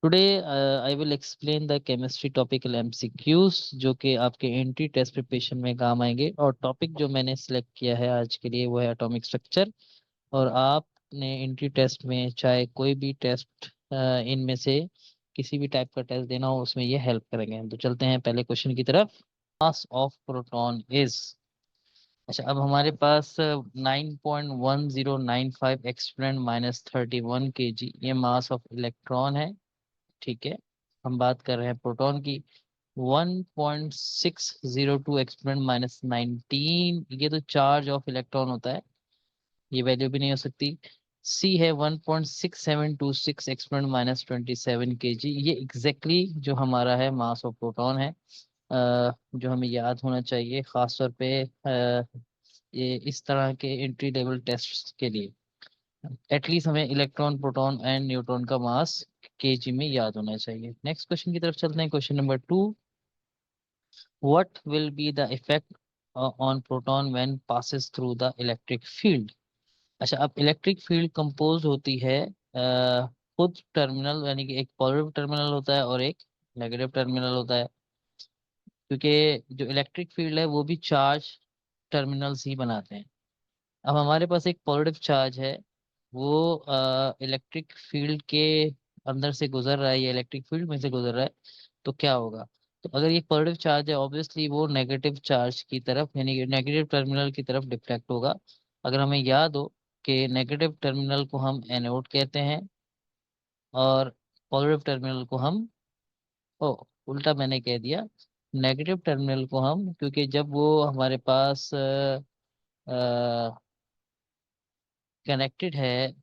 Today I will explain the chemistry topical MCQs जो कि आपके एंट्री टेस्ट प्रिपरेशन में काम आएंगे। और टॉपिक जो मैंने सिलेक्ट किया है आज के लिए वो है एटॉमिक स्ट्रक्चर। और आपने एंट्री टेस्ट में चाहे कोई भी टेस्ट इनमें से किसी भी टाइप का टेस्ट देना हो उसमें ये हेल्प करेंगे। तो चलते हैं पहले क्वेश्चन की तरफ। Mass of proton is. अच्छा, अब हमारे पास 9.1095 एक्सपोनेंट -31 kg ये मास ऑफ इलेक्ट्रॉन है। ठीक है, हम बात कर रहे हैं प्रोटॉन की। 1.602 एक्सपोनेंट -19 ये तो चार्ज ऑफ इलेक्ट्रॉन होता है, ये वैल्यू भी नहीं हो सकती। सी है 1.6726 एक्सपोनेंट -27 kg, ये एग्जैक्टली जो हमारा है मास ऑफ प्रोटॉन है। जो हमें याद होना चाहिए खासतौर पे ये इस तरह के एंट्री लेवल टेस्ट के लिए। एटलीस्ट हमें इलेक्ट्रॉन प्रोटॉन एंड न्यूट्रॉन का मास केजी में याद होना चाहिए। नेक्स्ट क्वेश्चन की तरफ चलते हैं। Question number 2, what will be the effect on proton when passes through the electric field. अच्छा, अब इलेक्ट्रिक फील्ड कंपोज होती है खुद टर्मिनल, यानी कि एक पॉजिटिव टर्मिनल होता है और एक नेगेटिव टर्मिनल होता है। क्योंकि जो इलेक्ट्रिक फील्ड है वो भी चार्ज टर्मिनल्स ही बनाते हैं। अब हमारे पास एक पॉजिटिव चार्ज है, वो इलेक्ट्रिक फील्ड के अंदर से गुजर रहा है या इलेक्ट्रिक फील्ड में से गुजर रहा है, तो क्या होगा। तो अगर ये पॉजिटिव चार्ज है ऑब्वियसली वो नेगेटिव चार्ज की तरफ यानी कि नेगेटिव टर्मिनल की तरफ डिफ्लेक्ट होगा। अगर हमें याद हो कि नेगेटिव टर्मिनल को हम एनोड कहते हैं और पॉजिटिव टर्मिनल को हम, ओ उल्टा मैंने कह दिया, नेगेटिव टर्मिनल को हम, क्योंकि जब वो हमारे पास कनेक्टेड है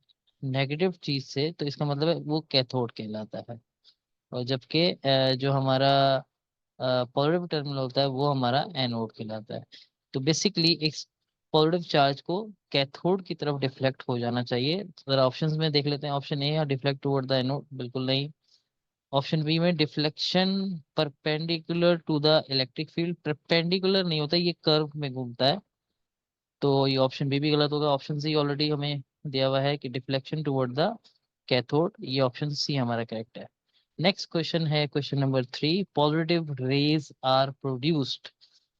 नेगेटिव चीज से तो इसका मतलब है वो कैथोड कहलाता है। और जबकि जो हमारा पॉजिटिव टर्मिनल होता है वो हमारा एनोड कहलाता है। तो बेसिकली एक पॉजिटिव चार्ज को कैथोड की तरफ डिफ्लेक्ट हो जाना चाहिए। अगर ऑप्शंस में देख लेते हैं, option A deflect toward the anode, बिल्कुल नहीं। ऑप्शन बी में deflection perpendicular to the electric field, perpendicular नहीं होता, ये कर्व में घूमता है। तो ये ऑप्शन बी भी गलत होगा। ऑप्शन सी ऑलरेडी हमें दिया हुआ है कि डिफ्लेक्शन टुवर्ड द कैथोड, ये ऑप्शन सी हमारा करेक्ट है। नेक्स्ट क्वेश्चन है question number 3, positive rays are produced.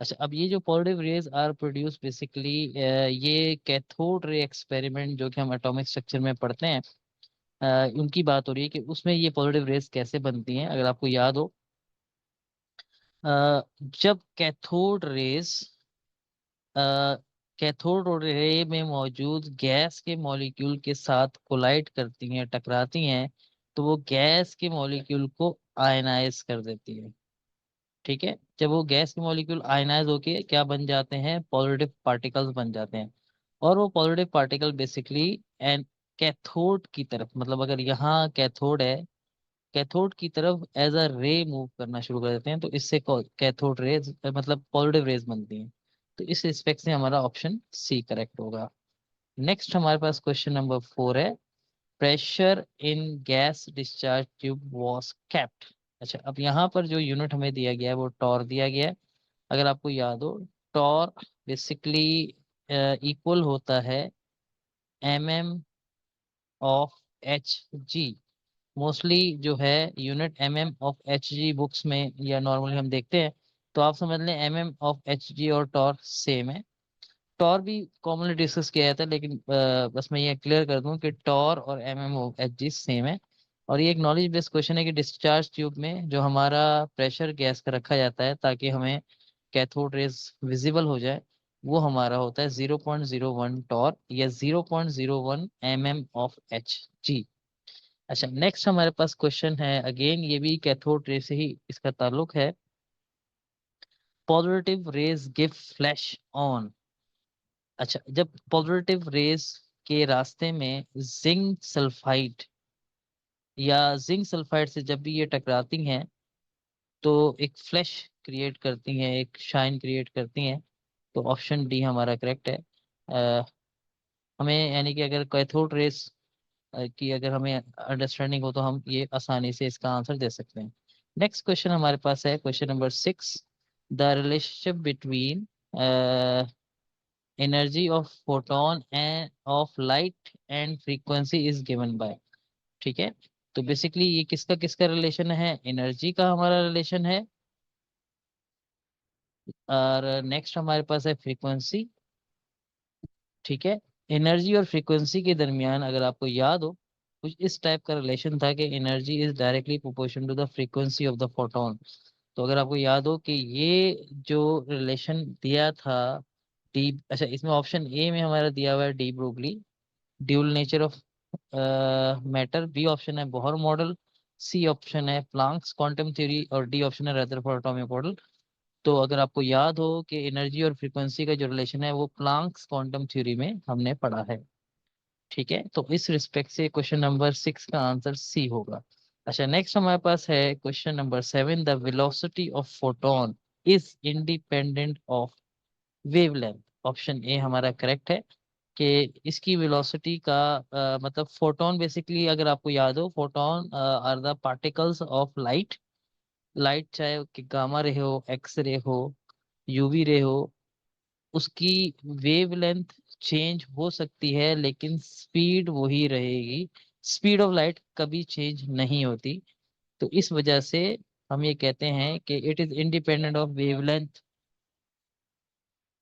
अच्छा, अब ये जो positive rays are produce basically ये कैथोड रे एक्सपेरिमेंट जो कि हम एटॉमिक स्ट्रक्चर में पढ़ते हैं, उनकी बात हो रही है कि उसमें ये पॉजिटिव रेज कैसे बनती हैं। अगर आपको याद हो, जब कैथोड रेज कैथोड रे में मौजूद गैस के मॉलिक्यूल के साथ कोलाइड करती हैं, टकराती हैं, तो वो गैस के मॉलिक्यूल को आयनाइज कर देती है। ठीक है, जब वो गैस के मॉलिक्यूल आयनाइज होके क्या बन जाते हैं, पॉजिटिव पार्टिकल्स बन जाते हैं। और वो positive particle basically an cathode की तरफ, मतलब अगर यहाँ कैथोड है, कैथोड की तरफ एज अ रे मूव करना शुरू कर देते हैं, तो इससे कैथोड रेज मतलब पॉजिटिव रेज बनती हैं। तो इस रिस्पेक्ट से हमारा ऑप्शन सी करेक्ट होगा। नेक्स्ट हमारे पास क्वेश्चन नंबर 4 है, pressure in gas discharge tube was kept. अच्छा, अब यहाँ पर जो यूनिट हमें दिया गया है वो टॉर दिया गया है। अगर आपको याद हो, टॉर बेसिकली इक्वल होता है mm of H G. Mostly जो है unit mm of H G books में या नॉर्मली हम देखते हैं, तो आप समझ लें mm ऑफ एच जी और टॉर सेम है। टॉर भी कॉमनली डिस्कस किया जाता है, लेकिन बस मैं ये क्लियर कर दूं कि टॉर और mm of H G same है। और ये एक नॉलेज बेस्ड क्वेश्चन है कि डिस्चार्ज ट्यूब में जो हमारा प्रेशर गैस का रखा जाता है ताकि हमें कैथोड रेज विजिबल हो जाए, वो हमारा होता है 0.01 टॉर या 0.01 mm ऑफ एच जी। अच्छा, नेक्स्ट हमारे पास क्वेश्चन है, अगेन ये भी कैथोड रे से ही इसका ताल्लुक है। Positive raise give flash on. अच्छा, जब पॉजिटिव रेज के रास्ते में जिंक सल्फाइड या जिंक सल्फाइड से जब भी ये टकराती हैं तो एक फ्लैश क्रिएट करती हैं, एक शाइन क्रिएट करती हैं। तो ऑप्शन डी हमारा करेक्ट है। अ, हमें यानी कि अगर कैथोड रेज की अगर हमें अंडरस्टैंडिंग हो तो हम ये आसानी से इसका आंसर दे सकते हैं। नेक्स्ट क्वेश्चन हमारे पास है question number 6, the relationship between energy of photon end of light and frequency is given by. ठीक है, तो बेसिकली ये किसका किसका रिलेशन है, एनर्जी का हमारा रिलेशन है। और नेक्स्ट हमारे पास है फ्रीक्वेंसी। ठीक है, एनर्जी और फ्रीक्वेंसी के दरमियान अगर आपको याद हो, कुछ इस टाइप का रिलेशन था कि energy is directly proportional to the frequency of the photon. तो अगर आपको याद हो कि ये जो रिलेशन दिया था डी, अच्छा इसमें ऑप्शन ए में हमारा दिया हुआ है de Broglie, dual nature of matter. B option है बोहर मॉडल। सी ऑप्शन है प्लांक्स क्वांटम थ्योरी और डी ऑप्शन है रदरफोर्ड एटॉमिक मॉडल। तो अगर आपको याद हो कि एनर्जी और फ्रीक्वेंसी का जो रिलेशन है वो प्लांक्स क्वांटम थ्योरी में हमने पढ़ा है। ठीक है, तो इस रिस्पेक्ट से क्वेश्चन नंबर 6 का आंसर सी होगा। अच्छा, नेक्स्ट हमारे पास है question number 7, the velocity of photon is independent of wavelength. Option A हमारा करेक्ट है कि इसकी वेलोसिटी का मतलब फोटोन बेसिकली अगर आपको याद हो, photons are the particles of light. Light चाहे कि गामा रे हो, एक्स रे हो, यूवी रे हो, उसकी वेवलेंथ चेंज हो सकती है लेकिन स्पीड वही रहेगी। स्पीड ऑफ लाइट कभी चेंज नहीं होती। तो इस वजह से हम ये कहते हैं कि it is independent of wavelength.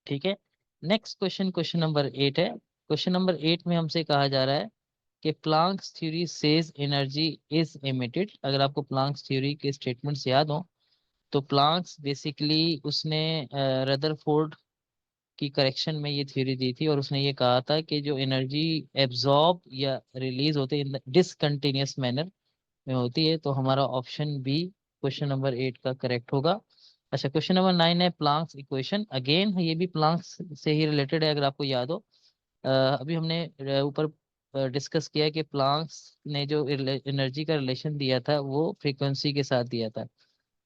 ठीक है, नेक्स्ट क्वेश्चन, क्वेश्चन नंबर 8 है। क्वेश्चन नंबर 8 में हमसे कहा जा रहा है कि Planck's theory says energy is emitted. अगर आपको प्लांक्स थ्योरी के स्टेटमेंट्स याद हो, तो प्लांक्स बेसिकली उसने रदरफोर्ड की करेक्शन में ये थ्योरी दी थी और उसने ये कहा था कि जो एनर्जी एब्जॉर्ब या रिलीज होते हैं इन डिसकंटिन्यूअस मैनर में होती है। तो हमारा ऑप्शन बी क्वेश्चन नंबर 8 का करेक्ट होगा। अच्छा, क्वेश्चन नंबर 9 है प्लांक्स इक्वेशन। अगेन ये भी प्लांक्स से ही रिलेटेड है, अगर आपको याद हो। अभी हमने ऊपर डिस्कस किया कि प्लांक्स ने जो एनर्जी का रिलेशन दिया था वो फ्रीक्वेंसी के साथ दिया था।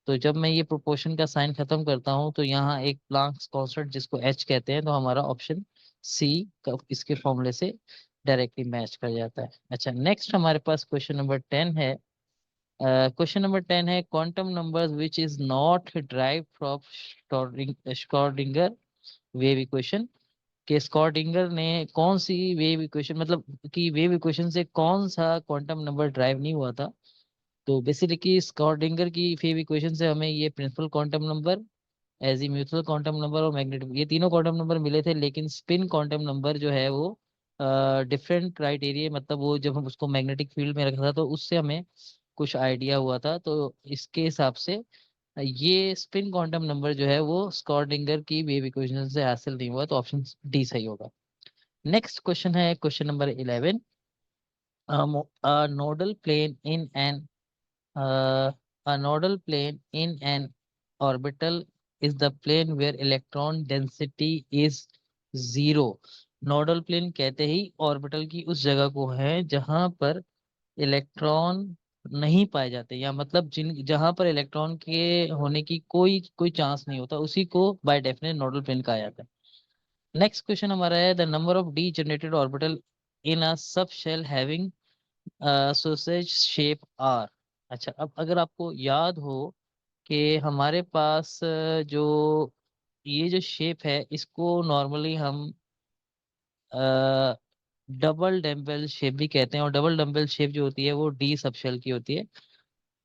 तो जब मैं ये प्रोपोर्शन का साइन खत्म करता हूँ तो यहाँ एक प्लांक्स कांस्टेंट जिसको एच कहते हैं, तो हमारा ऑप्शन सी का इसके फॉर्मूले से डायरेक्टली मैच कर जाता है। अच्छा, नेक्स्ट हमारे पास क्वेश्चन नंबर 10 है। क्वेश्चन नंबर 10 है quantum numbers which is not drive from Schrodinger wave equation. के स्क्रॉडिंगर ने कौन सी वेव इक्वेशन, मतलब कि वेव इक्वेशन से कौन सा क्वांटम नंबर ड्राइव नहीं हुआ था। तो बेसिकली स्क्रॉडिंगर की वेव इक्वेशन से हमें ये principal quantum number, azimuthal quantum number और मैग्नेटिक, ये तीनों क्वांटम नंबर मिले थे। लेकिन स्पिन क्वांटम नंबर जो है वो डिफरेंट क्राइटेरिया, मतलब वो जब हम उसको मैग्नेटिक फील्ड में रखा था तो उससे हमें कुछ आइडिया हुआ था। तो इसके हिसाब से ये स्पिन क्वांटम नंबर जो है वो स्क्रॉडिंगर की वेव इक्वेशन से हासिल नहीं हुआ। तो ऑप्शन डी सही होगा। नेक्स्ट क्वेश्चन है question number 11, nodal plane in an a nodal plane in an orbital is the plane where electron density is zero। Nodal plane कहते ही ऑर्बिटल की उस जगह को है जहां पर इलेक्ट्रॉन नहीं पाए जाते, या मतलब जिन जहां पर इलेक्ट्रॉन के होने की कोई कोई चांस नहीं होता, उसी को बाय डेफिनेट नोडल प्लेन कहा जाता है। नेक्स्ट क्वेश्चन हमारा है the number of degenerated orbital in a subshell having sausage shape are. अच्छा, अब अगर आपको याद हो कि हमारे पास जो ये जो शेप है इसको नॉर्मली हम डबल डम्बल शेप भी कहते हैं, और डबल डम्बल शेप जो होती है वो डी सबशेल की होती है।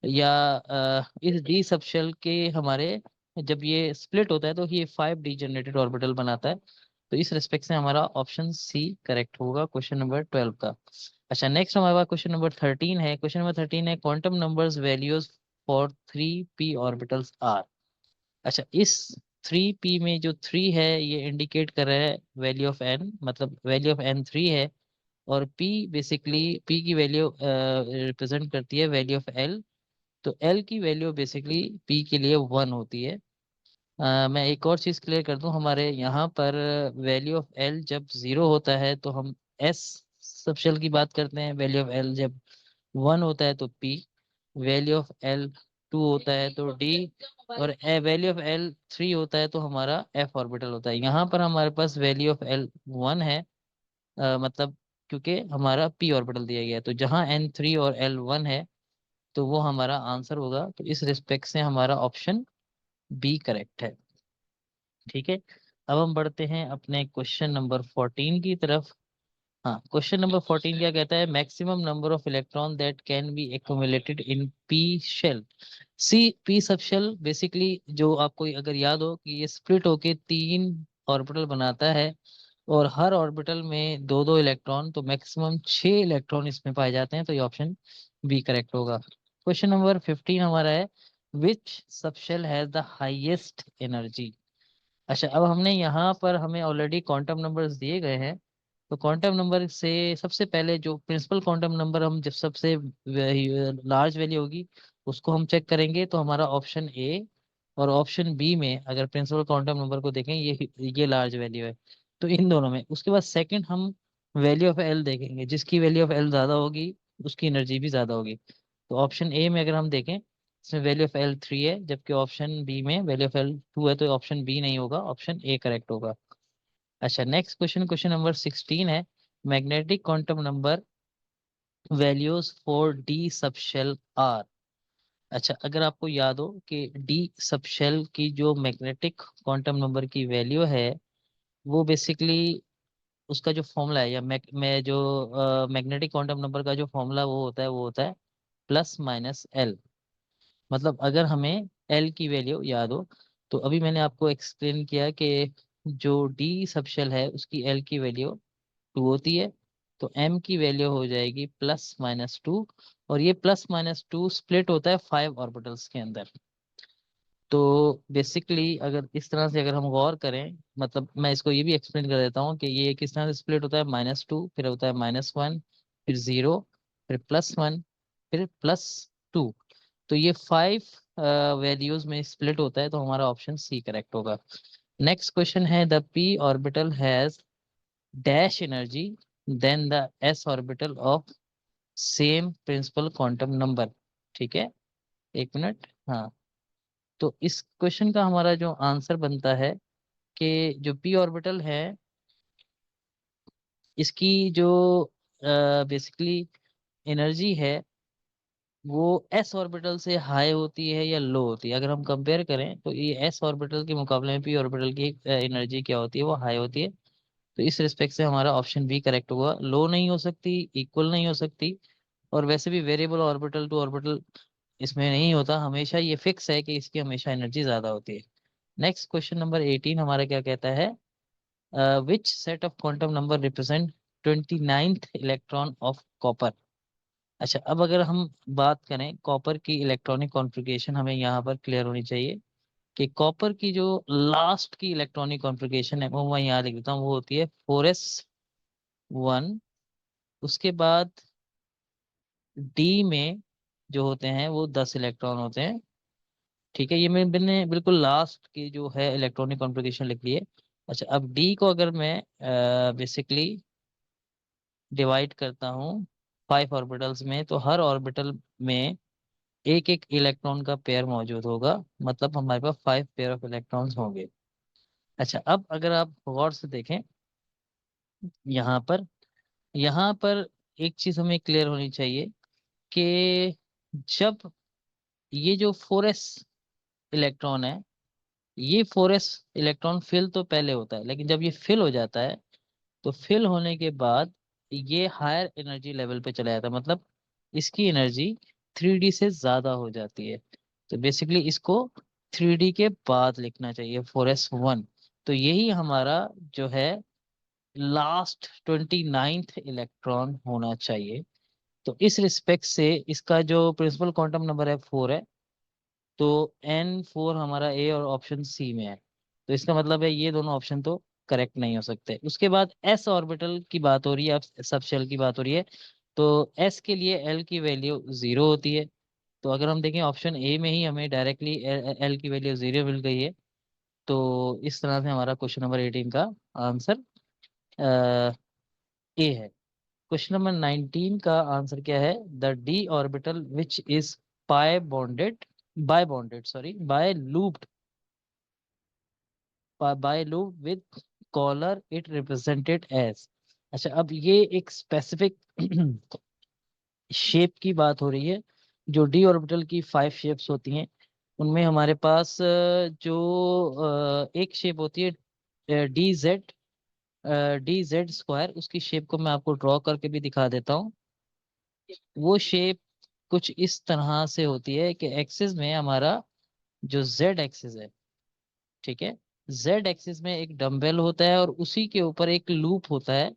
या इस डी सबशेल के हमारे जब ये स्प्लिट होता है तो ये 5 जनरेटेड ऑर्बिटल बनाता है। तो इस रिस्पेक्ट से हमारा ऑप्शन सी करेक्ट होगा क्वेश्चन नंबर 12 का। अच्छा, नेक्स्ट हमारे पास क्वेश्चन नंबर 13 है। क्वेश्चन नंबर 13 है quantum numbers values for 3p orbitals are. अच्छा, इस 3p में जो 3 है ये इंडिकेट कर रहा है वैल्यू ऑफ एन, मतलब वैल्यू ऑफ एन 3 है। और p बेसिकली p की वैल्यू रिप्रेजेंट करती है वैल्यू ऑफ एल। तो एल की वैल्यू बेसिकली p के लिए 1 होती है। मैं एक और चीज़ क्लियर कर दूं, हमारे यहाँ पर वैल्यू ऑफ एल जब 0 होता है तो हम एस सबशेल की बात करते हैं, वैल्यू ऑफ एल जब 1 होता है तो पी, वैल्यू ऑफ एल 2 होता है तो डी, और वैल्यू ऑफ एल 3 होता है तो हमारा एफ ऑर्बिटल होता है। यहाँ पर हमारे पास वैल्यू ऑफ एल 1 है, मतलब क्योंकि हमारा पी ऑर्बिटल दिया गया है। तो जहाँ एन 3 और एल 1 है तो वो हमारा आंसर होगा। तो इस रिस्पेक्ट से हमारा ऑप्शन बी करेक्ट है। ठीक है, अब हम बढ़ते हैं अपने क्वेश्चन नंबर 14 की तरफ। हाँ, क्वेश्चन नंबर 14 क्या कहता है, maximum number of electron that can be accumulated in P shell. See P subshell basically जो आपको अगर याद हो कि ये स्प्लिट होके 3 ऑर्बिटल बनाता है और हर ऑर्बिटल में 2 2 इलेक्ट्रॉन, तो मैक्सिमम 6 इलेक्ट्रॉन इसमें पाए जाते हैं, तो ये ऑप्शन बी करेक्ट होगा। क्वेश्चन नंबर 15 हमारा है, which subshell has the highest energy. अच्छा, अब हमने यहाँ पर हमें ऑलरेडी क्वांटम नंबर्स दिए गए हैं, तो क्वांटम नंबर से सबसे पहले जो प्रिंसिपल क्वांटम नंबर हम जब सबसे लार्ज वैल्यू होगी उसको हम चेक करेंगे, तो हमारा ऑप्शन ए और ऑप्शन बी में अगर प्रिंसिपल क्वांटम नंबर को देखें ये लार्ज वैल्यू है, तो इन दोनों में। उसके बाद सेकंड हम वैल्यू ऑफ एल देखेंगे, जिसकी वैल्यू ऑफ एल ज्यादा होगी उसकी एनर्जी भी ज्यादा होगी। तो ऑप्शन ए में अगर हम देखें, इसमें वैल्यू ऑफ एल 3 है, जबकि ऑप्शन बी में वैल्यू ऑफ एल 2 है, तो ऑप्शन बी नहीं होगा, ऑप्शन ए करेक्ट होगा। अच्छा, नेक्स्ट क्वेश्चन, क्वेश्चन नंबर 16 है, magnetic quantum number values for D subshell are. अच्छा, अगर आपको याद हो कि डी सबशेल की जो मैग्नेटिक क्वांटम नंबर की वैल्यू है, वो बेसिकली उसका जो फॉर्मूला है, या मैं जो मैग्नेटिक क्वांटम नंबर का जो फॉर्मूला वो होता है प्लस माइनस एल। मतलब अगर हमें एल की वैल्यू याद हो, तो अभी मैंने आपको एक्सप्लेन किया कि जो डी सबशेल है उसकी एल की वैल्यू 2 होती है, तो एम की वैल्यू हो जाएगी +-2, और ये +-2 स्प्लिट होता है 5 ऑर्बिटल्स के अंदर। तो बेसिकली अगर इस तरह से अगर हम गौर करें, मतलब मैं इसको ये भी एक्सप्लेन कर देता हूँ कि ये किस तरह से स्प्लिट होता है, -2, फिर होता है -1, फिर 0, फिर +1, फिर +2। तो ये 5 वैल्यूज में स्प्लिट होता है, तो हमारा ऑप्शन सी करेक्ट होगा। नेक्स्ट क्वेश्चन है, the P orbital has dash energy than the S orbital of same principal quantum number. ठीक है, एक मिनट। हाँ, तो इस क्वेश्चन का हमारा जो आंसर बनता है कि जो पी ऑर्बिटल है इसकी जो बेसिकली एनर्जी है वो एस ऑर्बिटल से हाई होती है या लो होती है। अगर हम कंपेयर करें तो ये एस ऑर्बिटल के मुकाबले में पी ऑर्बिटल की एनर्जी क्या होती है, वो हाई होती है। तो इस रिस्पेक्ट से हमारा ऑप्शन बी करेक्ट होगा। लो नहीं हो सकती, इक्वल नहीं हो सकती, और वैसे भी वेरिएबल ऑर्बिटल टू ऑर्बिटल इसमें नहीं होता, हमेशा ये फिक्स है कि इसकी हमेशा एनर्जी ज्यादा होती है। नेक्स्ट क्वेश्चन नंबर 18 हमारा क्या कहता है, which set of quantum number represent 29th electron of copper. अच्छा, अब अगर हम बात करें कॉपर की इलेक्ट्रॉनिक कॉन्फ़िगरेशन, हमें यहाँ पर क्लियर होनी चाहिए कि कॉपर की जो लास्ट की इलेक्ट्रॉनिक कॉन्फ़िगरेशन है वो मैं यहाँ लिख देता हूँ, वो होती है 4s1। उसके बाद डी में जो होते हैं वो 10 इलेक्ट्रॉन होते हैं। ठीक है, ये मैंने बिल्कुल लास्ट की जो है इलेक्ट्रॉनिक कॉन्फ़िगरेशन लिख ली है। अच्छा, अब डी को अगर मैं बेसिकली डिवाइड करता हूँ 5 ऑर्बिटल्स में, तो हर ऑर्बिटल में एक एक इलेक्ट्रॉन का पेयर मौजूद होगा, मतलब हमारे पास 5 पेयर ऑफ इलेक्ट्रॉन्स होंगे। अच्छा, अब अगर आप गौर से देखें यहाँ पर, यहाँ पर एक चीज हमें क्लियर होनी चाहिए कि जब ये जो 4s इलेक्ट्रॉन है, ये 4s इलेक्ट्रॉन फिल तो पहले होता है, लेकिन जब ये फिल हो जाता है तो फिल होने के बाद ये हायर एनर्जी लेवल पे चला जाता है, मतलब इसकी एनर्जी 3D से ज्यादा हो जाती है। तो बेसिकली इसको 3D के बाद लिखना चाहिए 4s1। तो यही हमारा जो है लास्ट 29th इलेक्ट्रॉन होना चाहिए। तो इस रिस्पेक्ट से इसका जो प्रिंसिपल क्वांटम नंबर है 4 है, तो N4 हमारा ए और ऑप्शन सी में है। तो इसका मतलब है ये दोनों ऑप्शन तो करेक्ट नहीं हो सकते। उसके बाद एस ऑर्बिटल की बात हो रही है, अब सब शेल की बात हो रही है, तो एस के लिए एल की वैल्यू 0 होती है। तो अगर हम देखें ऑप्शन ए में ही हमें डायरेक्टली एल की वैल्यू 0 मिल गई है। तो इस तरह से हमारा क्वेश्चन नंबर 18 का आंसर ए है। क्वेश्चन नंबर 19 का आंसर क्या है, the D orbital which is pi bonded by bonded sorry by looped by loop with collar it represented as. अच्छा, अब ये एक स्पेसिफिक शेप की बात हो रही है। जो डी ऑर्बिटल की 5 शेप्स होती हैं उनमें हमारे पास जो एक शेप होती है डी जेड, DZ², उसकी शेप को मैं आपको ड्रॉ करके भी दिखा देता हूँ। वो शेप कुछ इस तरह से होती है कि एक्सिस में हमारा जो जेड एक्सिस है, ठीक है, जेड एक्सिस में एक डंबल होता है और उसी के ऊपर एक लूप होता है।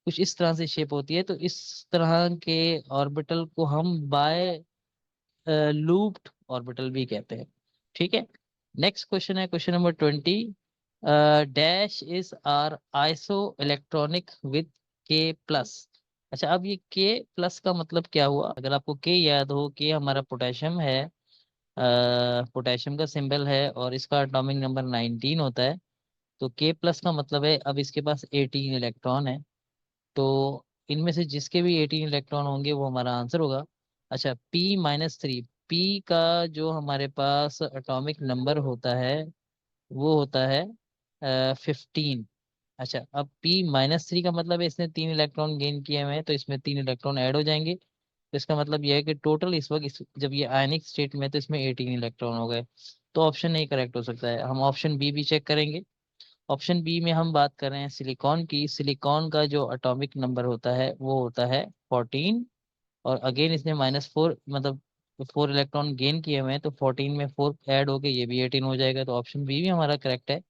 कुछ इस तरह से शेप होती है, तो इस तरह के ऑर्बिटल को हम बाय लूप्ड ऑर्बिटल भी कहते हैं। ठीक है। नेक्स्ट क्वेश्चन है question number 20। Dash is are isoelectronic with K plus. अच्छा, अब ये के प्लस का मतलब क्या हुआ? अगर आपको के याद हो, के हमारा पोटेशियम है, पोटेशियम का सिंबल है और इसका एटॉमिक नंबर 19 होता है। तो के प्लस का मतलब है अब इसके पास 18 इलेक्ट्रॉन है। तो इनमें से जिसके भी 18 इलेक्ट्रॉन होंगे वो हमारा आंसर होगा। अच्छा, P-3, पी का जो हमारे पास एटॉमिक नंबर होता है वो होता है 15। अच्छा, अब P-3 का मतलब है इसने 3 इलेक्ट्रॉन गेन किए हुए हैं, तो इसमें 3 इलेक्ट्रॉन ऐड हो जाएंगे। तो इसका मतलब यह है कि टोटल इस वक्त जब ये आयनिक स्टेट में है, तो इसमें 18 इलेक्ट्रॉन हो गए। तो ऑप्शन नहीं करेक्ट हो सकता है, हम ऑप्शन बी भी चेक करेंगे। ऑप्शन बी में हम बात कर रहे हैं सिलिकॉन की। सिलिकॉन का जो एटॉमिक नंबर होता है वो होता है 14। और अगेन इसने -4 मतलब 4 इलेक्ट्रॉन गेन किए हुए हैं, तो 14 में 4 ऐड हो गए, ये भी 18 हो जाएगा। तो ऑप्शन बी भी हमारा करेक्ट है।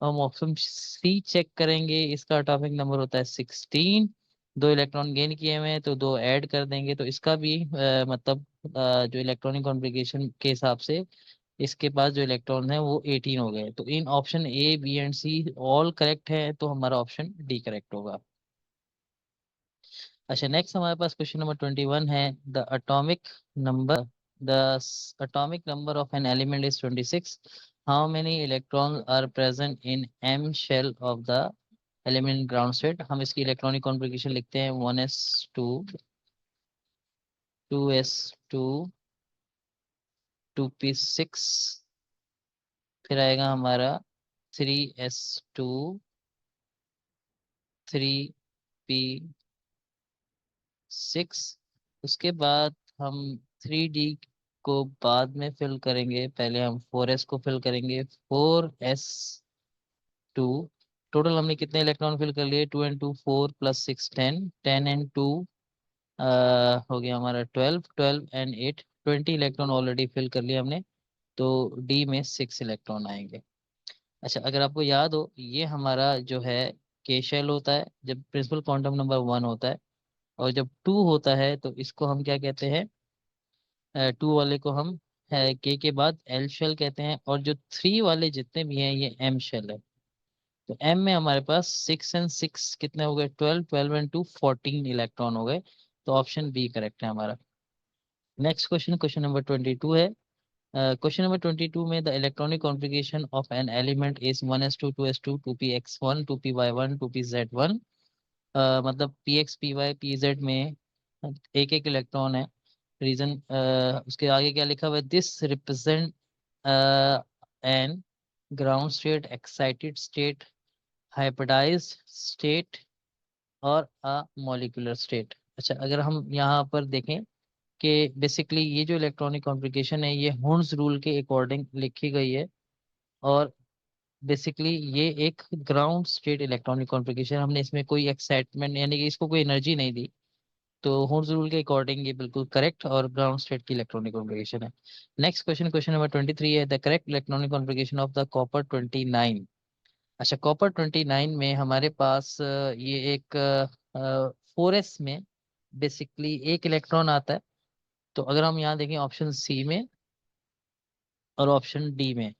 हम ऑप्शन सी चेक करेंगे, इसका एटॉमिक नंबर होता है 16। 2 इलेक्ट्रॉन गेन किए हुए हैं तो 2 ऐड कर देंगे, तो इसका भी मतलब जो इलेक्ट्रॉनिक कॉन्फ़िगरेशन के हिसाब से इसके पास जो इलेक्ट्रॉन है वो 18 हो गए। तो in option A B and C all correct है, तो हमारा ऑप्शन डी करेक्ट होगा। अच्छा, नेक्स्ट हमारे पास क्वेश्चन नंबर 21 है। The atomic number the atomic number of an element is 26। How many electron are present in M shell of the element ground state. हम इसकी electronic configuration लिखते हैं 1s2, 2s2, 2p6, फिर आएगा हमारा 3s2, 3p6। उसके बाद हम 3d को बाद में फिल करेंगे, पहले हम 4s को फिल करेंगे, 4s2। टोटल हमने कितने इलेक्ट्रॉन फिल कर लिए? 2 एंड 2 4 प्लस 6 10, 10 एंड 2 हो गया हमारा 12, 12 एंड 8 20 इलेक्ट्रॉन ऑलरेडी फिल कर लिया हमने। तो डी में 6 इलेक्ट्रॉन आएंगे। अच्छा, अगर आपको याद हो, ये हमारा जो है के शेल होता है जब प्रिंसिपल क्वांटम नंबर 1 होता है, और जब 2 होता है तो इसको हम क्या कहते हैं? 2 वाले को हम के बाद एल शेल कहते हैं, और जो 3 वाले जितने भी हैं ये एम शेल है। तो एम में हमारे पास 6 एंड 6 कितने हो गए? 12, 12 एंड 2 14 इलेक्ट्रॉन हो गए। तो ऑप्शन बी करेक्ट है हमारा। नेक्स्ट क्वेश्चन, क्वेश्चन नंबर 22 है। क्वेश्चन नंबर 22 में the electronic configuration of an element is 1s2, 2s2, 2px1, 2py1, 2pz1। मतलब px py pz में एक एक इलेक्ट्रॉन है। रीजन उसके आगे क्या लिखा हुआ है? This represent an ground state, excited state, hybridised state और अ मॉलिक्यूलर स्टेट। अच्छा, अगर हम यहाँ पर देखें कि बेसिकली ये जो इलेक्ट्रॉनिक कॉन्फ़िगरेशन है ये हुन्स रूल के अकॉर्डिंग लिखी गई है। और बेसिकली ये एक ग्राउंड स्टेट इलेक्ट्रॉनिक कॉन्फ़िगरेशन, हमने इसमें कोई एक्साइटमेंट यानी कि इसको कोई एनर्जी नहीं दी। तो हुन्स रूल के अकॉर्डिंग ये बिल्कुल करेक्ट और ग्राउंड स्टेट की इलेक्ट्रॉनिक कॉन्फ़िगरेशन है। नेक्स्ट क्वेश्चन, क्वेश्चन नंबर 23 है। The correct electronic configuration of the copper 29। अच्छा, कॉपर 29 में हमारे पास ये एक 4s में बेसिकली एक इलेक्ट्रॉन आता है। तो अगर हम यहाँ देखें ऑप्शन सी में और ऑप्शन डी में,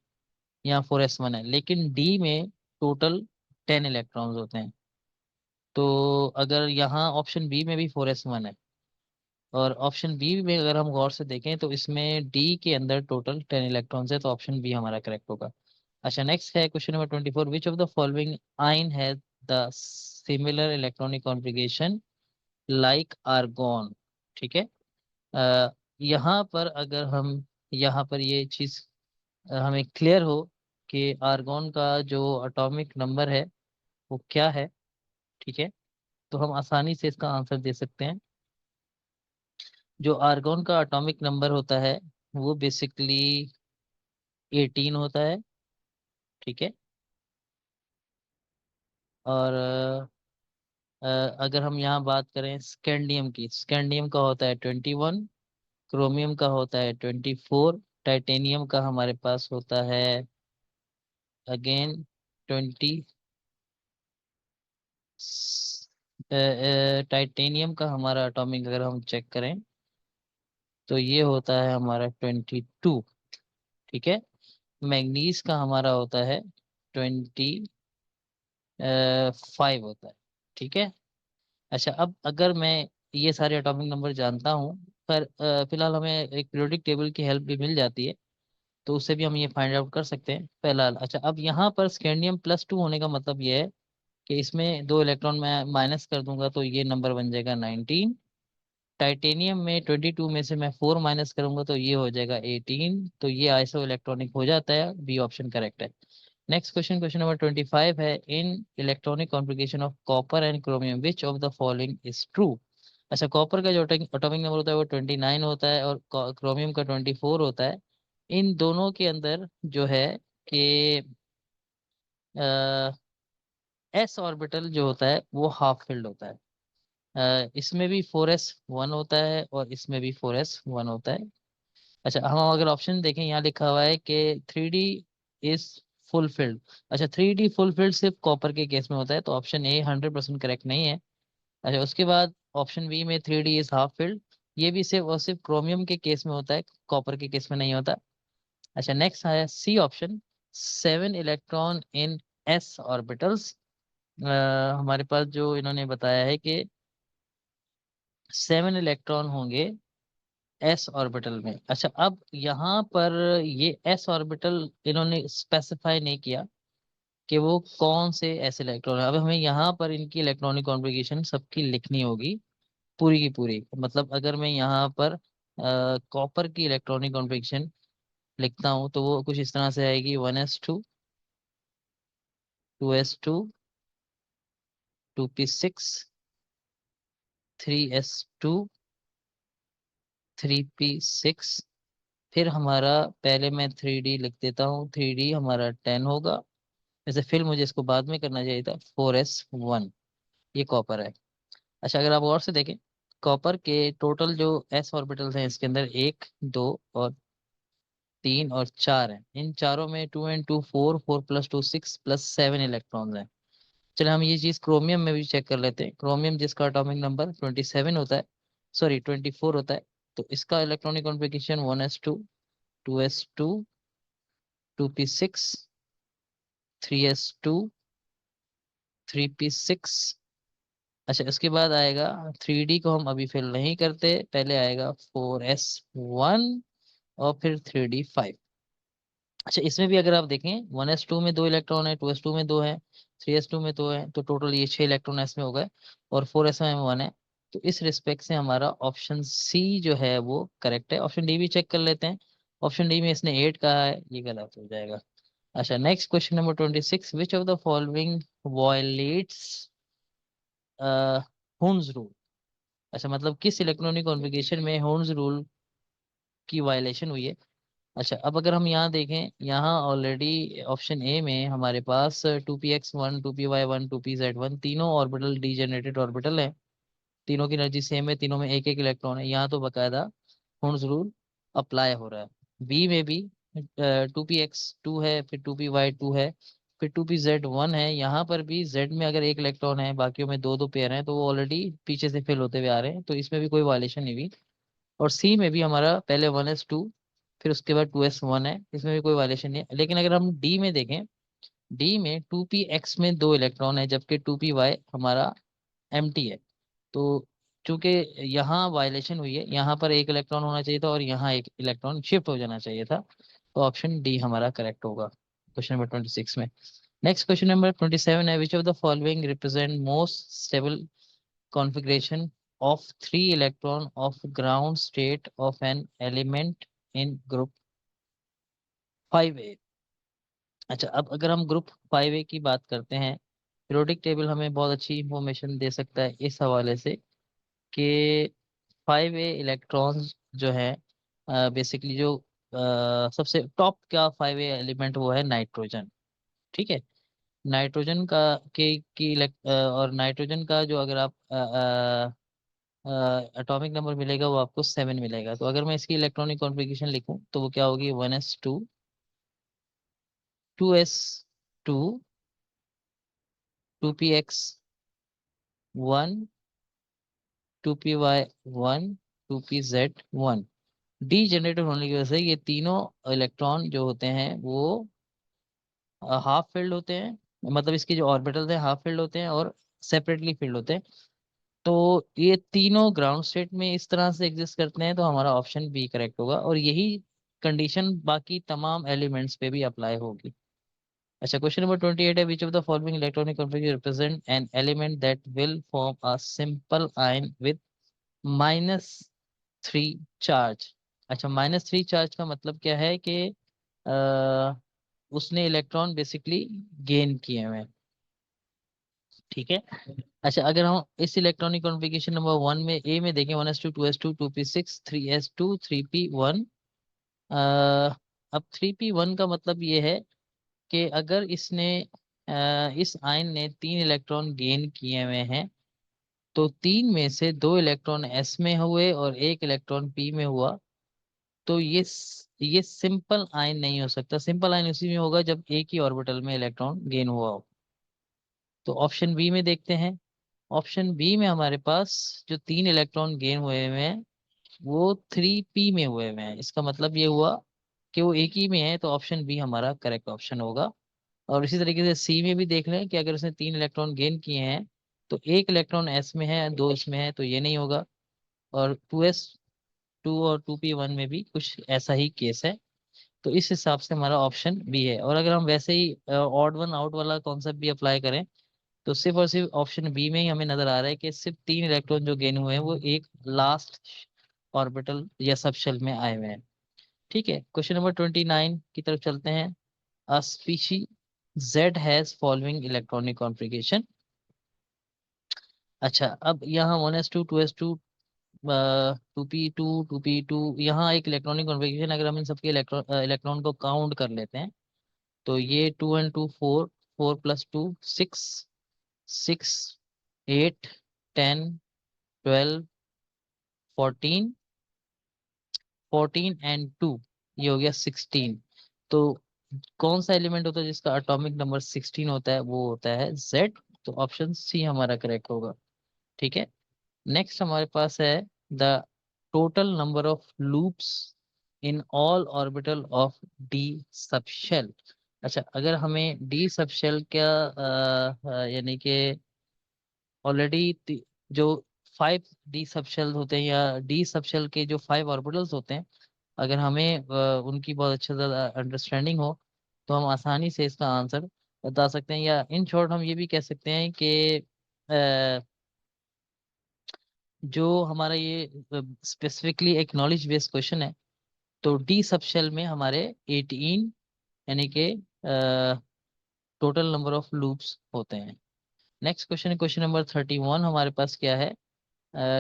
यहाँ 4s1 है, लेकिन डी में टोटल 10 इलेक्ट्रॉन्स होते हैं। तो अगर यहाँ ऑप्शन बी में भी 4s1 है और ऑप्शन बी में अगर हम गौर से देखें तो इसमें डी के अंदर टोटल 10 इलेक्ट्रॉन्स है, तो ऑप्शन बी हमारा करेक्ट होगा। अच्छा, नेक्स्ट है question number 24। Which of the following ion has the similar electronic configuration like argon. ठीक है। अ, यहाँ पर अगर हम यहाँ पर ये चीज हमें क्लियर हो कि आर्गोन का जो एटॉमिक नंबर है वो क्या है, ठीक है, तो हम आसानी से इसका आंसर दे सकते हैं। जो आर्गोन का एटॉमिक नंबर होता है वो बेसिकली 18 होता है। ठीक है। और अगर हम यहाँ बात करें स्कैंडियम की, स्कैंडियम का होता है 21, क्रोमियम का होता है 24, टाइटेनियम का हमारे पास होता है अगेन 20। टाइटेनियम का हमारा एटॉमिक अगर हम चेक करें तो ये होता है हमारा 22। ठीक है। मैग्नीज का हमारा होता है 25 होता है। ठीक है। अच्छा, अब अगर मैं ये सारे एटॉमिक नंबर जानता हूँ, पर फिलहाल हमें एक पीरियोडिक टेबल की हेल्प भी मिल जाती है, तो उससे भी हम ये फाइंड आउट कर सकते हैं फिलहाल। अच्छा, अब यहाँ पर स्कैंडियम +2 होने का मतलब ये है कि इसमें 2 इलेक्ट्रॉन मैं माइनस कर दूंगा तो ये नंबर बन जाएगा 19। टाइटेनियम में 22 में से मैं 4 माइनस करूंगा तो ये हो जाएगा 18, तो ये आइसो इलेक्ट्रॉनिक हो जाता है। बी ऑप्शन करेक्ट है। नेक्स्ट क्वेश्चन, क्वेश्चन नंबर 25 है, इन electronic configuration of copper and chromium which of the following is true. अच्छा, कॉपर का जो एटॉमिक नंबर होता है वो 29 होता है और क्रोमियम का 24 होता है। इन दोनों के अंदर जो है कि एस ऑर्बिटल जो होता है वो हाफ फिल्ड होता है। इसमें भी 4s1 होता है और इसमें भी 4s1 होता है। अच्छा, हम अगर ऑप्शन देखें, यहाँ लिखा हुआ है कि 3D इज फुलफिल्ड। अच्छा, 3D फुलफिल्ड सिर्फ कॉपर के केस में होता है, तो ऑप्शन ए 100% करेक्ट नहीं है। अच्छा, उसके बाद ऑप्शन बी में 3D इज हाफ फिल्ड, ये भी सिर्फ और सिर्फ क्रोमियम के केस में होता है, कॉपर के केस में नहीं होता। अच्छा, नेक्स्ट है C option, 7 electron in S orbitals. हमारे पास जो इन्होंने बताया है कि 7 इलेक्ट्रॉन होंगे एस ऑर्बिटल में। अच्छा, अब यहाँ पर ये एस ऑर्बिटल इन्होंने स्पेसिफाई नहीं किया कि वो कौन से एस इलेक्ट्रॉन है। अब हमें यहाँ पर इनकी इलेक्ट्रॉनिक कॉन्फ़िगरेशन सबकी लिखनी होगी पूरी की पूरी। मतलब अगर मैं यहाँ पर कॉपर की इलेक्ट्रॉनिक कॉन्फ़िगरेशन लिखता हूँ तो वो कुछ इस तरह से आएगी, 1s2, 2s2, 2p6, 3s2, 3p6। फिर हमारा, पहले मैं 3D लिख देता हूँ, 3D हमारा 10 होगा। वैसे फिर मुझे इसको बाद में करना चाहिए था, 4s1। ये कॉपर है। अच्छा, अगर आप और से देखें, कॉपर के टोटल जो एस ऑर्बिटल्स हैं इसके अंदर 1, 2 और 3 और 4 हैं। इन चारों में 2 and 2 4, 4 + 2 6 + 7 इलेक्ट्रॉन्स हैं। चलिए हम ये चीज़ क्रोमियम में भी चेक कर लेते हैं। क्रोमियम जिसका एटॉमिक नंबर 27 होता है, सॉरी 24 होता है, तो इसका electronic configuration 1s2, 2s2, 2p6, 3s2, 3p6। अच्छा, इसके बाद आएगा 3D को हम अभी फिल नहीं करते, पहले आएगा 4s1 और फिर 3D5। अच्छा, इसमें भी अगर आप देखें 1s2 में 2 इलेक्ट्रॉन है, 2s2 में 2 है, 3s2 में 2 है, तो टोटल ये 6 इलेक्ट्रॉन इसमें हो गए और 4s में 1 है। तो इस रिस्पेक्ट से हमारा ऑप्शन सी जो है वो करेक्ट है। ऑप्शन डी भी चेक कर लेते हैं। ऑप्शन डी में इसने 8 कहा है, ये गलत हो जाएगा। अच्छा, next question number 26, which of the following violets Hund's rule. अच्छा, मतलब किस इलेक्ट्रॉनिक कॉन्फ़िगरेशन में हुन्स रूल की वायलेशन हुई है। अच्छा, अब अगर हम यहाँ देखें, यहाँ ऑलरेडी ऑप्शन ए में हमारे पास 2p(x)1, 2p(y)1, 2p(z)1 तीनों ऑर्बिटल डीजेनरेटेड ऑर्बिटल है। तीनों की एनर्जी सेम है, तीनों में एक एक इलेक्ट्रॉन है। यहाँ तो बकायदा हुन्स रूल अप्लाई हो रहा है। बी में भी 2p(x)2 है, फिर 2p(y)2 है, फिर 2p(z)1 है। यहाँ पर भी जेड में अगर एक इलेक्ट्रॉन है, बाकियों में दो दो पेयर हैं, तो वो ऑलरेडी पीछे से फिल होते हुए आ रहे हैं, तो इसमें भी कोई वायलेशन नहीं हुई। और सी में भी हमारा पहले 1s2 फिर उसके बाद 2s1 है, इसमें भी कोई वायलेशन नहीं है। लेकिन अगर हम डी में देखें, डी में 2p(x) में दो इलेक्ट्रॉन है, जबकि 2p(y) हमारा एम्प्टी है। तो चूंकि यहाँ वायलेशन हुई है, यहाँ पर एक इलेक्ट्रॉन होना चाहिए था और यहाँ एक इलेक्ट्रॉन शिफ्ट हो जाना चाहिए था, तो ऑप्शन डी हमारा करेक्ट होगा क्वेश्चन नंबर 26 में। नेक्स्ट क्वेश्चन नंबर 27 है, विच of the following represent most stable configuration of 3 electron of ground state of an element in group 5a। अच्छा, अब अगर हम ग्रुप 5a की बात करते हैं, पीरियोडिक टेबल हमें बहुत अच्छी इंफॉर्मेशन दे सकता है इस हवाले से कि 5a इलेक्ट्रॉन्स जो है, बेसिकली जो सबसे टॉप का 5a एलिमेंट वो है नाइट्रोजन। ठीक है। नाइट्रोजन का और नाइट्रोजन का जो अगर आप एटॉमिक नंबर मिलेगा वो आपको 7 मिलेगा। तो अगर मैं इसकी इलेक्ट्रॉनिक कॉन्फ़िगरेशन लिखूं तो वो क्या होगी, 1s2, 2s2, 2px1, 2py1, 2pz1। D generator होने की वजह से ये तीनों इलेक्ट्रॉन जो होते हैं वो हाफ फील्ड होते हैं, मतलब इसके जो ऑर्बिटल्स हैं हाफ फील्ड होते हैं और सेपरेटली फील्ड होते हैं। तो ये तीनों ग्राउंड स्टेट में इस तरह से एग्जिस्ट करते हैं, तो हमारा ऑप्शन बी करेक्ट होगा, और यही कंडीशन बाकी तमाम एलिमेंट्स पे भी अप्लाई होगी। अच्छा, क्वेश्चन नंबर 28 है, विच of the following electronic configuration represent an element that will form a simple ion with -3 charge. अच्छा, -3 चार्ज का मतलब क्या है कि उसने इलेक्ट्रॉन बेसिकली गेन किए हुए हैं। ठीक है। अच्छा, अगर हम इस इलेक्ट्रॉनिक कॉन्फ़िगरेशन नंबर 1 में ए में देखें, 1s2, 2s2, 2p6, 3s2, 3p1। अब 3p1 का मतलब ये है कि अगर इस आयन ने 3 इलेक्ट्रॉन गेन किए हुए हैं, तो 3 में से 2 इलेक्ट्रॉन s में हुए और 1 इलेक्ट्रॉन p में हुआ, तो ये सिंपल आयन नहीं हो सकता। सिंपल आयन उसी में होगा जब एक ही ऑर्बिटल में इलेक्ट्रॉन गेन हुआ हो। तो ऑप्शन बी में देखते हैं। ऑप्शन बी में हमारे पास जो 3 इलेक्ट्रॉन गेन हुए हुए हैं वो 3p में हुए हुए हैं। इसका मतलब ये हुआ कि वो एक ही में है, तो ऑप्शन बी हमारा करेक्ट ऑप्शन होगा। और इसी तरीके से सी में भी देख लें कि अगर उसने 3 इलेक्ट्रॉन गेन किए हैं तो एक इलेक्ट्रॉन एस में है, 2 इसमें है, तो ये नहीं होगा। और 2s2 और 2p1 में भी कुछ ऐसा ही केस है। तो इस हिसाब से हमारा ऑप्शन बी है। और अगर हम वैसे ही ऑड वन आउट वाला कॉन्सेप्ट भी अप्लाई करें तो सिर्फ और सिर्फ ऑप्शन बी में ही हमें नजर आ रहा है कि सिर्फ 3 इलेक्ट्रॉन जो गेन हुए हैं वो एक लास्ट ऑर्बिटल या सबशेल में आए हुए हैं। ठीक है, क्वेश्चन नंबर 29 की तरफ चलते हैं। अ species Z has following electronic configuration. अच्छा, अब यहाँ 1s2, 2s2, 2p2, 2p2, यहाँ एक इलेक्ट्रॉनिक कॉन्फ़िगरेशन, अगर हम इन सबके इलेक्ट्रॉन को काउंट कर लेते हैं तो ये 2 एंड 2 4, 4 + 2 6, 6 8 10 12 14, 14 एंड 2, ये हो गया 16। तो कौन सा एलिमेंट होता है जिसका एटॉमिक नंबर 16 होता है, वो होता है Z। तो ऑप्शन सी हमारा करेक्ट होगा। ठीक है। नेक्स्ट हमारे पास है the total number of loops in all orbital of D subshell. अच्छा, अगर हमें डी सबशेल का यानी कि ऑलरेडी जो 5 डी सबशेल होते हैं या डी सबशेल के जो 5 ऑर्बिटल्स होते हैं, अगर हमें उनकी बहुत अच्छे से अंडरस्टैंडिंग हो तो हम आसानी से इसका आंसर बता सकते हैं। या इन शॉर्ट हम ये भी कह सकते हैं कि जो हमारा ये स्पेसिफिकली एक नॉलेज बेस्ड क्वेश्चन है, तो डी सबशेल में हमारे 18 यानी कि टोटल नंबर ऑफ लूप्स होते हैं। नेक्स्ट क्वेश्चन है क्वेश्चन नंबर 31। हमारे पास क्या है,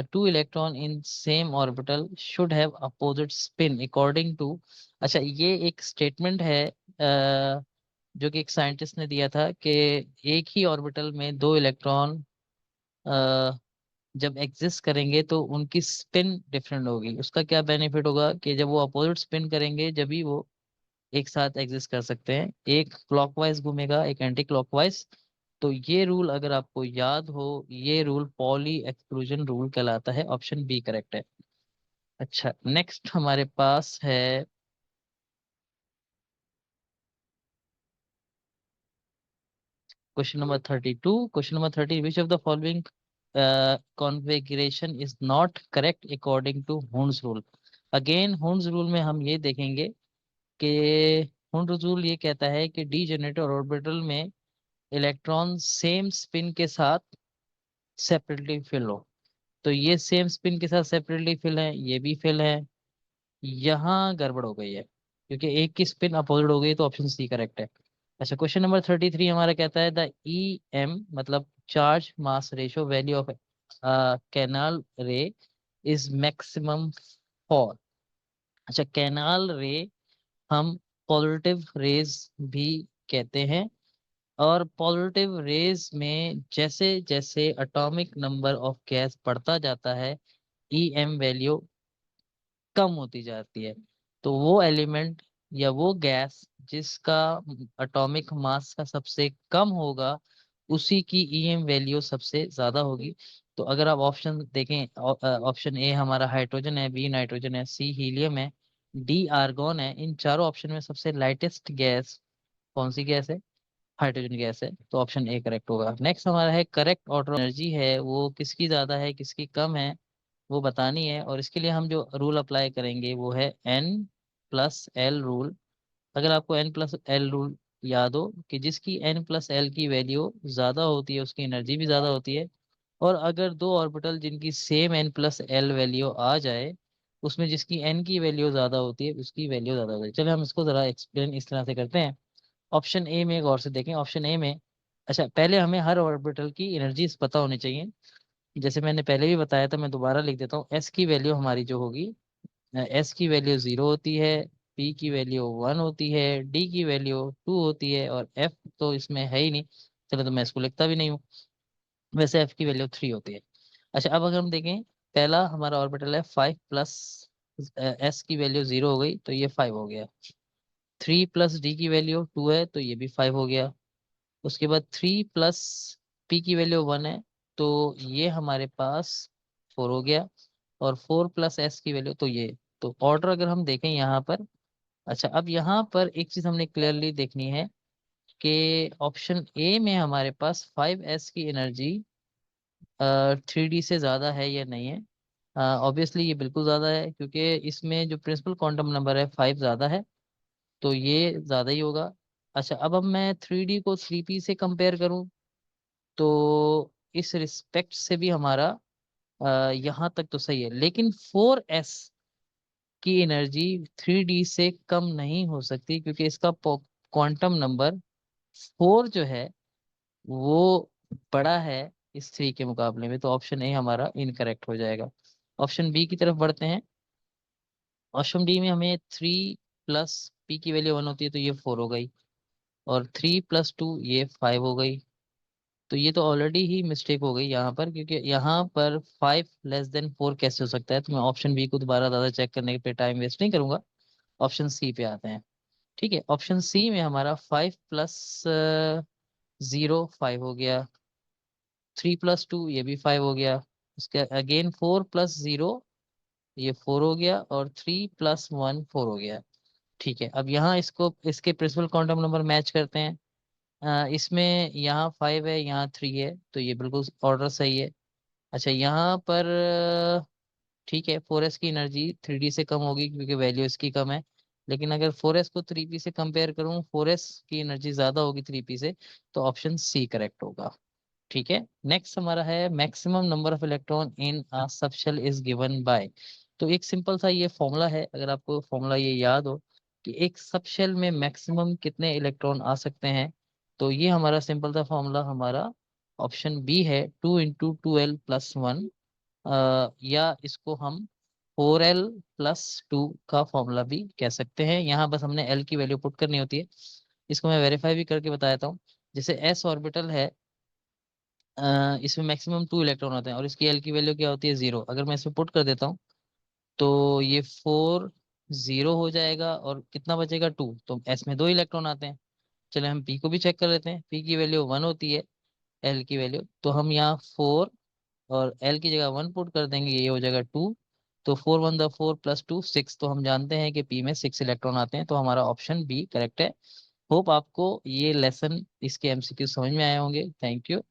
2 electron in same orbital should have opposite spin according to. अच्छा, ये एक स्टेटमेंट है जो कि एक साइंटिस्ट ने दिया था कि एक ही ऑर्बिटल में 2 इलेक्ट्रॉन जब एग्जिस्ट करेंगे तो उनकी स्पिन डिफरेंट होगी। उसका क्या बेनिफिट होगा कि जब वो अपोजिट स्पिन करेंगे जब भी वो एक साथ एग्जिस्ट कर सकते हैं, एक क्लॉकवाइज घूमेगा एक एंटी क्लॉकवाइज। तो ये रूल अगर आपको याद हो, ये रूल पॉली एक्सक्लूजन रूल कहलाता है। ऑप्शन बी करेक्ट है। अच्छा, नेक्स्ट हमारे पास है question number 32। Question number 30, which of the following configuration is not correct according to Hund's rule. Again Hund's rule में हम ये देखेंगे कि हुन्स रूल ये कहता है कि डी जनरेटर ऑर्बिटल में इलेक्ट्रॉन सेम स्पिन के साथ सेपरेटली फिल हो। तो ये सेम स्पिन के साथ सेपरेटली फिल है, ये भी फिल है। यहाँ गड़बड़ हो गई है क्योंकि एक की स्पिन अपोजिट हो गई, तो ऑप्शन सी करेक्ट है। अच्छा, क्वेश्चन नंबर 33 हमारा कहता है द EM मतलब charge mass ratio value of canal रे इज मैक्सिमम फॉर। अच्छा, कैनाल रे हम पॉजिटिव रेज भी कहते हैं, और पॉजिटिव रेज में जैसे जैसे एटॉमिक नंबर ऑफ गैस बढ़ता जाता है, ईएम वैल्यू कम होती जाती है। तो वो एलिमेंट या वो गैस जिसका एटॉमिक मास का सबसे कम होगा, उसी की ईएम वैल्यू सबसे ज्यादा होगी। तो अगर आप ऑप्शन देखें, ऑप्शन ए हमारा हाइड्रोजन है, बी नाइट्रोजन है, सी हीलियम है, डी आर्गॉन है, इन चारों ऑप्शन में सबसे लाइटेस्ट गैस कौन सी गैस है? हाइड्रोजन गैस है। तो ऑप्शन ए करेक्ट होगा। नेक्स्ट हमारा है करेक्ट ऑर्डर एनर्जी है वो किसकी ज्यादा है किसकी कम है, वो बतानी है। और इसके लिए हम जो रूल अप्लाई करेंगे वो है N+L रूल। अगर आपको N+L रूल याद हो कि जिसकी N+L की वैल्यू ज्यादा होती है उसकी एनर्जी भी ज्यादा होती है। और अगर दो ऑर्बिटल जिनकी सेम N+L वैल्यू आ जाए, उसमें जिसकी N की वैल्यू ज्यादा होती है उसकी वैल्यू ज्यादा होती है। चलिए हम इसको जरा एक्सप्लेन इस तरह से करते हैं। ऑप्शन ए में गौर से देखें। ऑप्शन ए में, अच्छा पहले हमें हर ऑर्बिटल की एनर्जीज पता होनी चाहिए। जैसे मैंने पहले भी बताया था, मैं दोबारा लिख देता हूँ। एस की वैल्यू हमारी जो होगी, एस की वैल्यू 0 होती है, पी की वैल्यू 1 होती है, डी की वैल्यू 2 होती है, और एफ तो इसमें है ही नहीं। चलो तो मैं इसको लिखता भी नहीं हूँ। वैसे एफ की वैल्यू 3 होती है। अच्छा अब अगर हम देखें, पहला हमारा ऑर्बिटल है 5+, एस की वैल्यू 0 हो गई तो ये 5 हो गया। 3+डी की वैल्यू 2 है तो ये भी 5 हो गया। उसके बाद 3+पी की वैल्यू 1 है तो ये हमारे पास 4 हो गया। और 4+एस की वैल्यू तो ये। तो ऑर्डर अगर हम देखें यहाँ पर, अच्छा अब यहाँ पर एक चीज हमने क्लियरली देखनी है कि ऑप्शन ए में हमारे पास 5s की एनर्जी 3D से ज्यादा है या नहीं है। ऑब्वियसली ये बिल्कुल ज्यादा है, क्योंकि इसमें जो प्रिंसिपल क्वांटम नंबर है 5 ज्यादा है, तो ये ज्यादा ही होगा। अच्छा अब मैं 3D को 3p से कंपेयर करूं, तो इस रिस्पेक्ट से भी हमारा यहाँ तक तो सही है। लेकिन 4s की एनर्जी 3D से कम नहीं हो सकती, क्योंकि इसका क्वांटम नंबर 4 जो है वो बड़ा है इस 3 के मुकाबले में। तो ऑप्शन ए हमारा इनकरेक्ट हो जाएगा। ऑप्शन बी की तरफ बढ़ते हैं। ऑप्शन डी में हमें 3+p की वैल्यू 1 होती है तो ये 4 हो गई, और 3+2 ये 5 हो गई। तो ये तो ऑलरेडी ही मिस्टेक हो गई यहाँ पर, क्योंकि यहाँ पर 5<4 कैसे हो सकता है। तो मैं ऑप्शन बी को दोबारा ज़्यादा चेक करने पे टाइम वेस्ट नहीं करूंगा। ऑप्शन सी पे आते हैं। ठीक है, ऑप्शन सी में हमारा 5+0 5 हो गया, 3+2 ये भी 5 हो गया। उसके अगेन 4+0 ये 4 हो गया, और 3+1 4 हो गया। ठीक है, अब यहाँ इसको इसके प्रिंसिपल क्वांटम नंबर मैच करते हैं। इसमें यहाँ 5 है, यहाँ 3 है, तो ये बिल्कुल ऑर्डर सही है। अच्छा यहाँ पर ठीक है, 4s की एनर्जी 3D से कम होगी क्योंकि वैल्यू इसकी कम है। लेकिन अगर 4s को 3p से कंपेयर करूं, 4s की एनर्जी ज्यादा होगी 3p से, तो ऑप्शन सी करेक्ट होगा। ठीक है, नेक्स्ट हमारा है maximum number of electron in a subshell is given by. तो एक सिंपल सा ये फॉर्मूला है, अगर आपको फॉर्मूला ये याद हो कि एक सबशेल में मैक्सिमम कितने इलेक्ट्रॉन आ सकते हैं, तो ये हमारा सिंपल सा फॉर्मूला हमारा ऑप्शन बी है, 2 × 2l+1। या इसको हम 4l+2 का फॉर्मूला भी कह सकते हैं। यहाँ बस हमने l की वैल्यू पुट करनी होती है। इसको मैं वेरीफाई भी करके बताता हूँ। जैसे s ऑर्बिटल है, इसमें मैक्सिमम 2 इलेक्ट्रॉन होते हैं, और इसकी एल की वैल्यू क्या होती है 0। अगर मैं इसमें पुट कर देता हूँ तो ये 4 0 हो जाएगा, और कितना बचेगा 2। तो एस में 2 इलेक्ट्रॉन आते हैं। चले हम पी को भी चेक कर लेते हैं। पी की वैल्यू 1 होती है, एल की वैल्यू, तो हम यहाँ 4 और एल की जगह 1 पुट कर देंगे, ये हो जाएगा 2। तो 4 × 1 = 4 + 2 6। तो हम जानते हैं कि पी में 6 इलेक्ट्रॉन आते हैं, तो हमारा ऑप्शन बी करेक्ट है। होप आपको ये लेसन इसके एमसीक्यू समझ में आए होंगे। Thank you.